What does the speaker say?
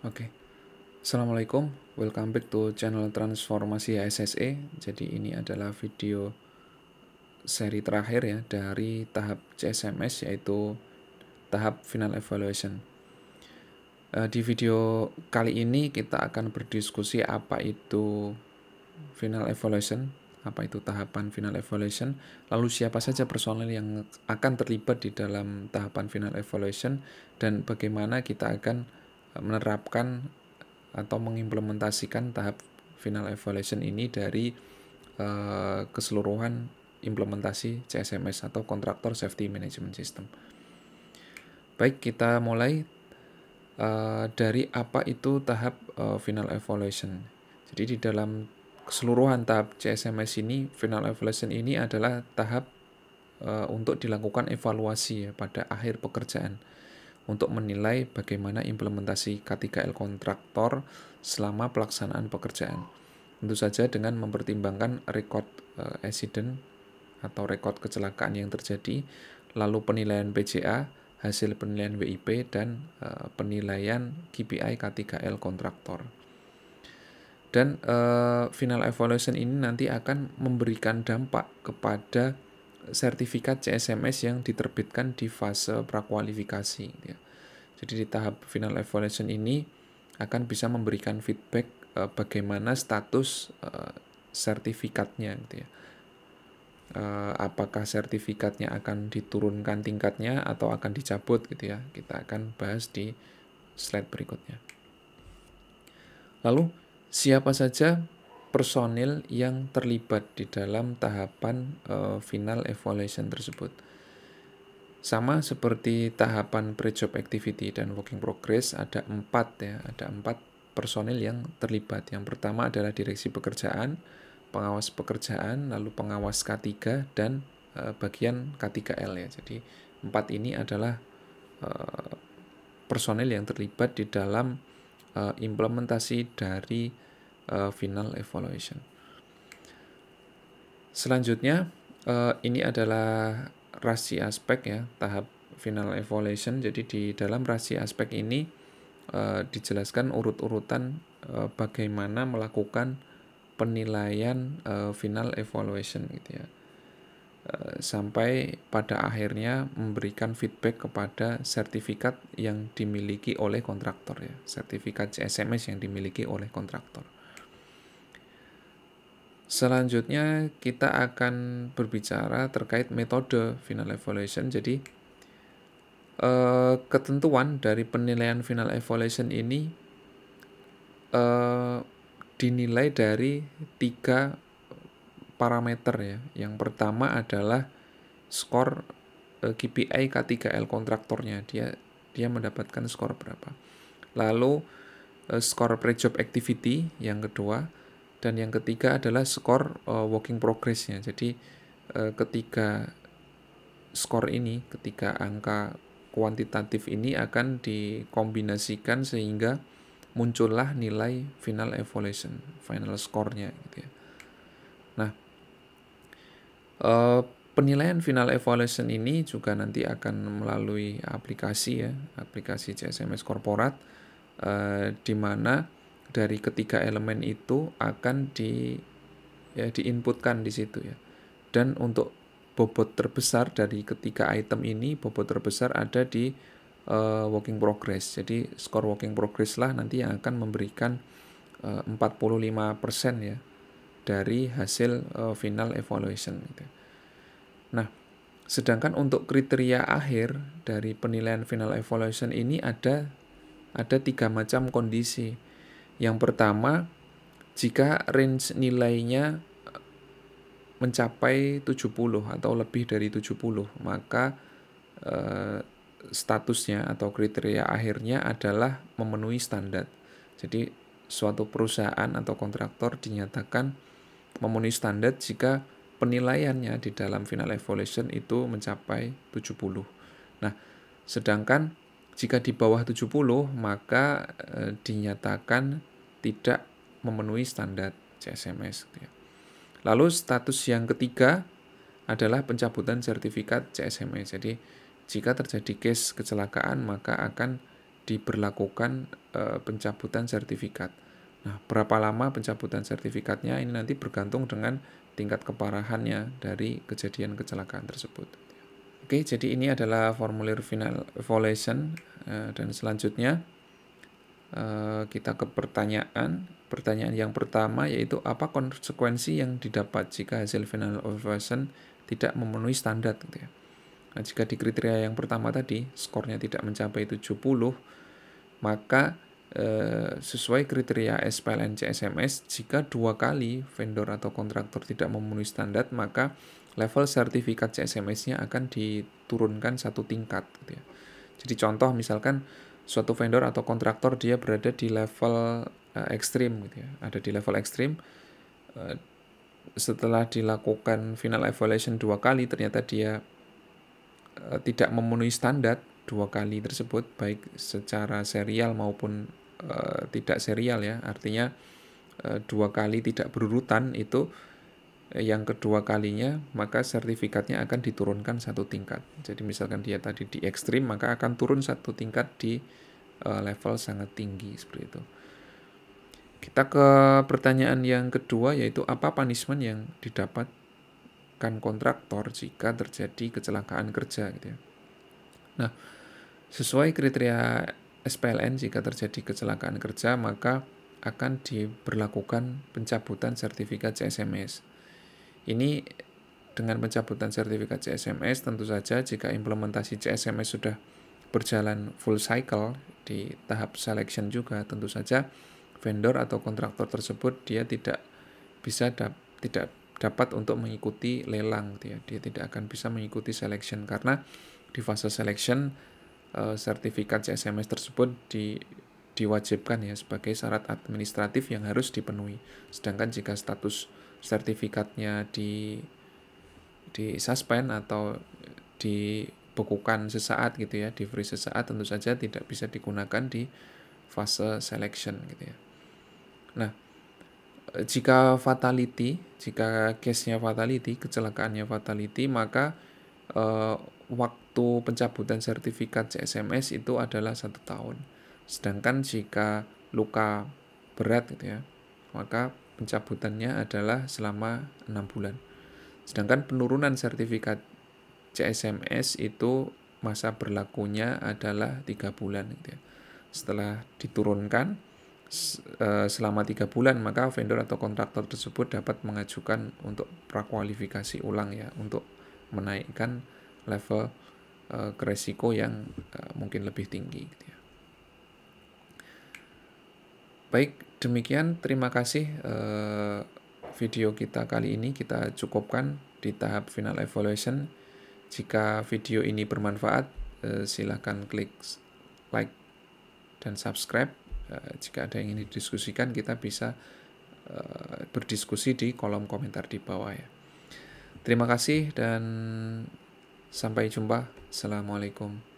Oke, Assalamualaikum, welcome back to channel Transformasi HSSE. Jadi ini adalah video seri terakhir ya dari tahap CSMS, yaitu tahap Final Evaluation. Di video kali ini kita akan berdiskusi apa itu Final Evaluation, apa itu tahapan Final Evaluation, lalu siapa saja personel yang akan terlibat di dalam tahapan Final Evaluation, dan bagaimana kita akan menerapkan atau mengimplementasikan tahap Final Evaluation ini dari keseluruhan implementasi CSMS atau Contractor Safety Management System. Baik, kita mulai dari apa itu tahap Final Evaluation. Jadi di dalam keseluruhan tahap CSMS ini, Final Evaluation ini adalah tahap untuk dilakukan evaluasi ya, pada akhir pekerjaan untuk menilai bagaimana implementasi K3L kontraktor selama pelaksanaan pekerjaan. Tentu saja dengan mempertimbangkan rekod accident atau rekod kecelakaan yang terjadi, lalu penilaian PJA, hasil penilaian WIP, dan penilaian KPI K3L kontraktor. Dan Final Evaluation ini nanti akan memberikan dampak kepada sertifikat CSMS yang diterbitkan di fase prakualifikasi. Ya. Jadi di tahap Final Evaluation ini akan bisa memberikan feedback bagaimana status sertifikatnya, gitu ya. Apakah sertifikatnya akan diturunkan tingkatnya atau akan dicabut, gitu ya. Kita akan bahas di slide berikutnya. Lalu siapa saja personil yang terlibat di dalam tahapan Final Evaluation tersebut? Sama seperti tahapan pre-job activity dan working progress, ada 4 personil yang terlibat. Yang pertama adalah direksi pekerjaan, pengawas pekerjaan, lalu pengawas K3, dan bagian K3L ya. Jadi 4 ini adalah personil yang terlibat di dalam implementasi dari Final Evaluation. Selanjutnya ini adalah rasi aspek ya, tahap Final Evaluation. Jadi di dalam rasi aspek ini dijelaskan urut-urutan bagaimana melakukan penilaian Final Evaluation, gitu ya, sampai pada akhirnya memberikan feedback kepada sertifikat yang dimiliki oleh kontraktor ya, sertifikat CSMS yang dimiliki oleh kontraktor. Selanjutnya kita akan berbicara terkait metode Final Evaluation. Jadi ketentuan dari penilaian Final Evaluation ini dinilai dari 3 parameter ya. Yang pertama adalah skor KPI K3L kontraktornya, dia mendapatkan skor berapa. Lalu skor pre-job activity yang kedua, dan yang ketiga adalah skor working progress-nya. Jadi ketiga skor ini, ketiga angka kuantitatif ini akan dikombinasikan sehingga muncullah nilai Final Evaluation, final score-nya, gitu ya. Nah, penilaian Final Evaluation ini juga nanti akan melalui aplikasi ya, aplikasi CSMS Corporate, di mana dari ketiga elemen itu akan diinputkan di situ ya. Dan untuk bobot terbesar dari ketiga item ini, bobot terbesar ada di working progress. Jadi skor working progress lah nanti yang akan memberikan 45% ya dari hasil Final Evaluation, gitu. Nah, sedangkan untuk kriteria akhir dari penilaian Final Evaluation ini ada 3 macam kondisi. Yang pertama, jika range nilainya mencapai 70 atau lebih dari 70, maka statusnya atau kriteria akhirnya adalah memenuhi standar. Jadi suatu perusahaan atau kontraktor dinyatakan memenuhi standar jika penilaiannya di dalam Final Evaluation itu mencapai 70. Nah, sedangkan jika di bawah 70, maka dinyatakan tidak memenuhi standar CSMS. Lalu status yang ketiga adalah pencabutan sertifikat CSMS. Jadi jika terjadi case kecelakaan, maka akan diberlakukan pencabutan sertifikat. Nah, berapa lama pencabutan sertifikatnya ini nanti bergantung dengan tingkat keparahannya dari kejadian kecelakaan tersebut. Oke, jadi ini adalah formulir final evaluation, dan selanjutnya kita ke pertanyaan. Pertanyaan yang pertama yaitu apa konsekuensi yang didapat jika hasil final evaluation tidak memenuhi standar gitu ya. Nah, jika di kriteria yang pertama tadi skornya tidak mencapai 70, maka sesuai kriteria SPLN CSMS, jika 2 kali vendor atau kontraktor tidak memenuhi standar, maka level sertifikat CSMS-nya akan diturunkan 1 tingkat gitu ya. Jadi contoh misalkan suatu vendor atau kontraktor dia berada di level ekstrim gitu ya. Ada di level ekstrim, setelah dilakukan final evaluation 2 kali ternyata dia tidak memenuhi standar 2 kali tersebut, baik secara serial maupun tidak serial ya, artinya 2 kali tidak berurutan, itu yang kedua kalinya maka sertifikatnya akan diturunkan 1 tingkat. Jadi misalkan dia tadi di ekstrim, maka akan turun 1 tingkat di level sangat tinggi seperti itu. Kita ke pertanyaan yang kedua yaitu apa punishment yang didapatkan kontraktor jika terjadi kecelakaan kerja gitu ya. Nah, sesuai kriteria SPLN, jika terjadi kecelakaan kerja maka akan diberlakukan pencabutan sertifikat CSMS. Ini dengan pencabutan sertifikat CSMS tentu saja jika implementasi CSMS sudah berjalan full cycle di tahap selection juga, tentu saja vendor atau kontraktor tersebut dia tidak dapat untuk mengikuti lelang dia tidak akan bisa mengikuti selection karena di fase selection sertifikat CSMS tersebut diwajibkan ya sebagai syarat administratif yang harus dipenuhi. Sedangkan jika status sertifikatnya di suspend atau dibekukan sesaat gitu ya, di freeze sesaat, tentu saja tidak bisa digunakan di fase selection gitu ya. Nah, jika case-nya fatality, kecelakaannya fatality, maka waktu pencabutan sertifikat CSMS itu adalah 1 tahun. Sedangkan jika luka berat gitu ya, maka pencabutannya adalah selama 6 bulan. Sedangkan penurunan sertifikat CSMS itu masa berlakunya adalah 3 bulan gitu ya. Setelah diturunkan selama 3 bulan, maka vendor atau kontraktor tersebut dapat mengajukan untuk prakualifikasi ulang ya, untuk menaikkan level ke resiko yang mungkin lebih tinggi gitu ya. Baik, demikian terima kasih video kita kali ini kita cukupkan di tahap final evaluation. Jika video ini bermanfaat, silakan klik like dan subscribe. Jika ada yang ingin didiskusikan, kita bisa berdiskusi di kolom komentar di bawah ya. Terima kasih dan sampai jumpa. Assalamualaikum.